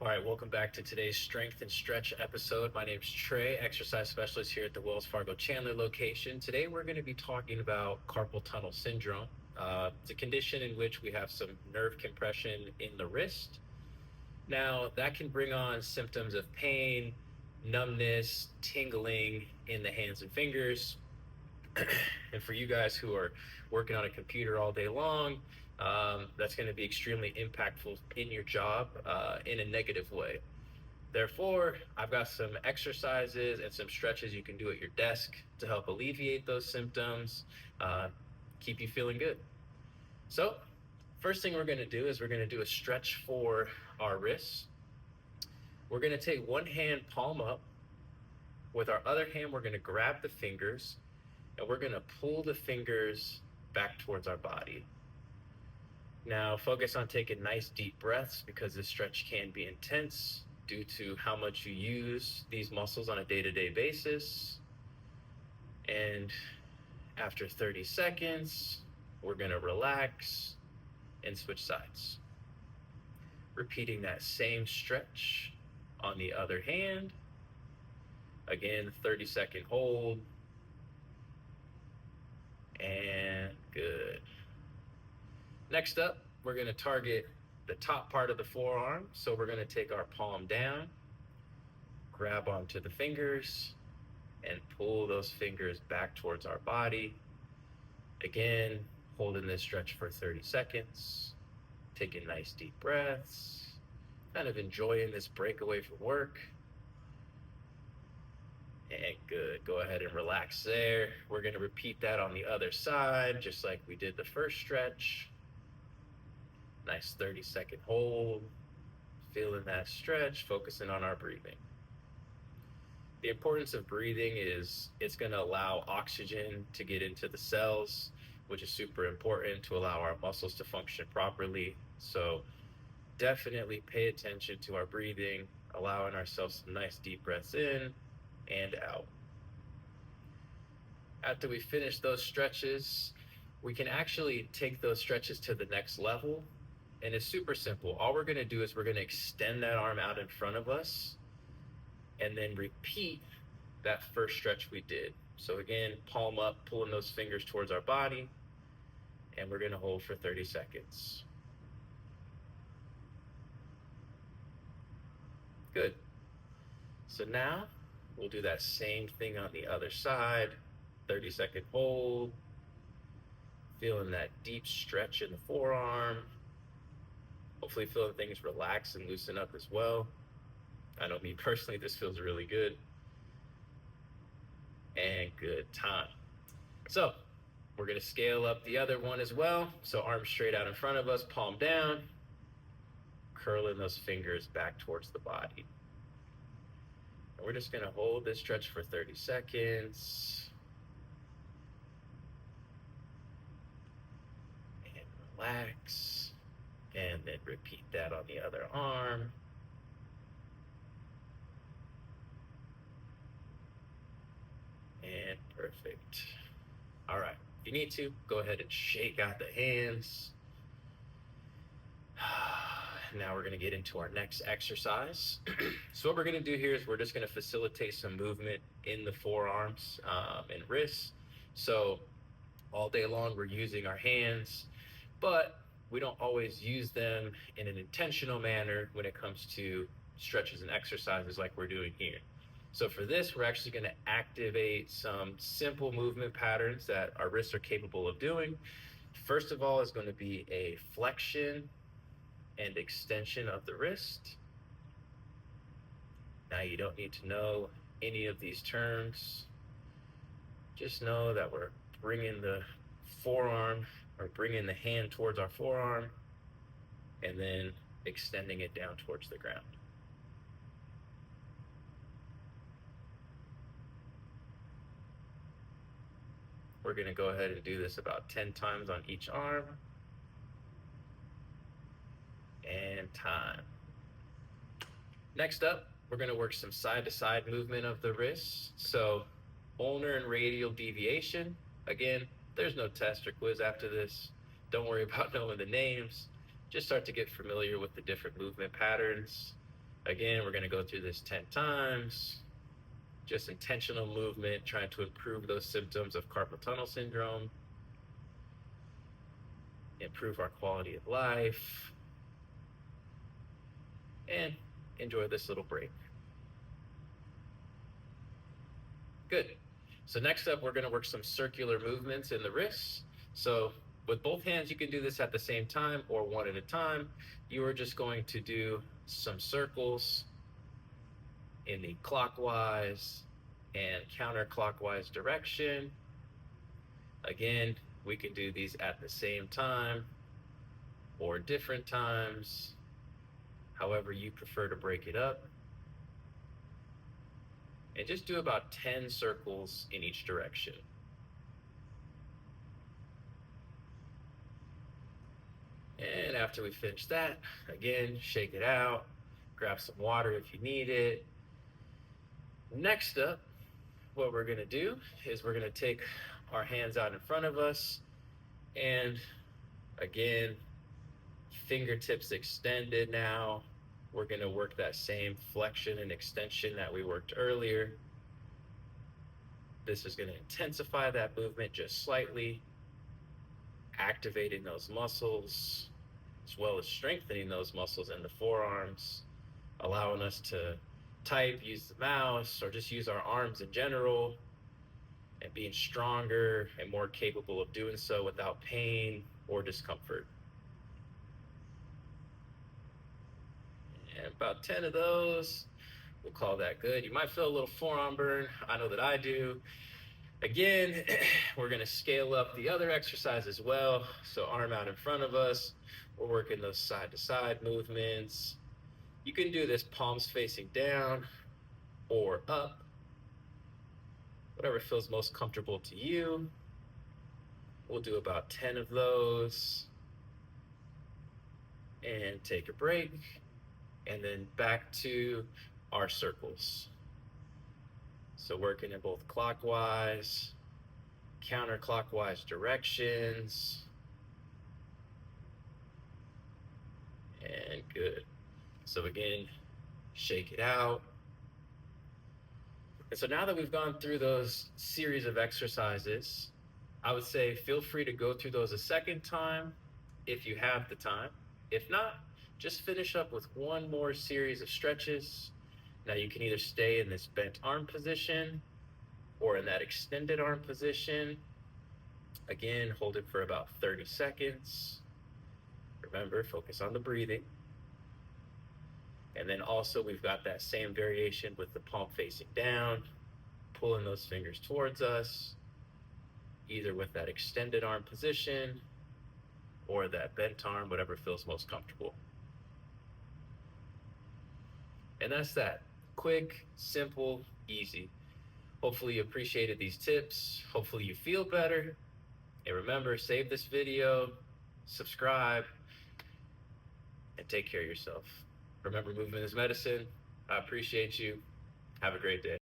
All right, welcome back to today's strength and stretch episode. My name is Trey, exercise specialist here at the Wells Fargo Chandler location. Today, we're going to be talking about carpal tunnel syndrome. It's a condition in which we have some nerve compression in the wrist. Now, that can bring on symptoms of pain, numbness, tingling in the hands and fingers. And for you guys who are working on a computer all day long, that's going to be extremely impactful in your job in a negative way. Therefore, I've got some exercises and some stretches you can do at your desk to help alleviate those symptoms, keep you feeling good. So, first thing we're going to do is we're going to do a stretch for our wrists. We're going to take one hand palm up. With our other hand, we're going to grab the fingers and we're going to pull the fingers back towards our body. Now, focus on taking nice deep breaths because this stretch can be intense due to how much you use these muscles on a day-to-day basis. And after 30 seconds, we're going to relax and switch sides. Repeating that same stretch on the other hand. Again, 30-second hold. And good. Next up, we're going to target the top part of the forearm. So we're going to take our palm down, grab onto the fingers, and pull those fingers back towards our body. Again, holding this stretch for 30 seconds, taking nice deep breaths, kind of enjoying this break away from work. And good. Go ahead and relax there. We're going to repeat that on the other side, just like we did the first stretch. Nice 30-second hold. Feeling that stretch, focusing on our breathing. The importance of breathing is it's going to allow oxygen to get into the cells, which is super important to allow our muscles to function properly. So definitely pay attention to our breathing, allowing ourselves some nice deep breaths in and out. After we finish those stretches, we can actually take those stretches to the next level. And it's super simple. All we're going to do is we're going to extend that arm out in front of us and then repeat that first stretch we did. So again, palm up, pulling those fingers towards our body, and we're going to hold for 30 seconds. Good. So now we'll do that same thing on the other side. 30-second hold. Feeling that deep stretch in the forearm. Hopefully feeling things relax and loosen up as well. I know me personally, this feels really good. And good time. So we're going to scale up the other one as well. So arms straight out in front of us, palm down. Curling those fingers back towards the body. And we're just going to hold this stretch for 30 seconds. And relax. And then repeat that on the other arm. And perfect. All right. If you need to, go ahead and shake out the hands. Now we're going to get into our next exercise. So what we're going to do here is we're just going to facilitate some movement in the forearms and wrists. So all day long, we're using our hands, but we don't always use them in an intentional manner when it comes to stretches and exercises like we're doing here. So for this, we're actually going to activate some simple movement patterns that our wrists are capable of doing. First of all is going to be a flexion and extension of the wrist. Now you don't need to know any of these terms. Just know that we're bringing the forearm or bringing the hand towards our forearm and then extending it down towards the ground. We're going to go ahead and do this about 10 times on each arm. And time. Next up, we're going to work some side-to-side movement of the wrists. So ulnar and radial deviation. Again, there's no test or quiz after this. Don't worry about knowing the names. Just start to get familiar with the different movement patterns. Again, we're going to go through this 10 times. Just intentional movement, trying to improve those symptoms of carpal tunnel syndrome, improve our quality of life, and enjoy this little break. Good. So next up, we're going to work some circular movements in the wrists. So with both hands, you can do this at the same time or one at a time. You are just going to do some circles in the clockwise and counterclockwise direction. Again, we can do these at the same time or different times, however you prefer to break it up. And just do about 10 circles in each direction. And after we finish that, again, shake it out, grab some water if you need it. Next up, what we're gonna do is we're gonna take our hands out in front of us, and again, fingertips extended now. We're gonna work that same flexion and extension that we worked earlier. This is gonna intensify that movement just slightly, activating those muscles, as well as strengthening those muscles in the forearms, allowing us to type, use the mouse, or just use our arms in general, and being stronger and more capable of doing so without pain or discomfort. And about 10 of those, we'll call that good. You might feel a little forearm burn. I know that I do. Again, we're going to scale up the other exercise as well. So arm out in front of us. We're working those side-to-side movements. You can do this palms facing down or up, whatever feels most comfortable to you. We'll do about 10 of those and take a break, and then back to our circles. So working in both clockwise, counterclockwise directions. And good. So again, shake it out. And so now that we've gone through those series of exercises, I would say feel free to go through those a second time if you have the time. If not, just finish up with one more series of stretches. Now you can either stay in this bent arm position or in that extended arm position. Again, hold it for about 30 seconds. Remember, focus on the breathing. And then also we've got that same variation with the palm facing down, pulling those fingers towards us, either with that extended arm position or that bent arm, whatever feels most comfortable. And that's that. Quick, simple, easy. Hopefully you appreciated these tips. Hopefully you feel better. And remember, save this video, subscribe, and take care of yourself. Remember, movement is medicine. I appreciate you. Have a great day.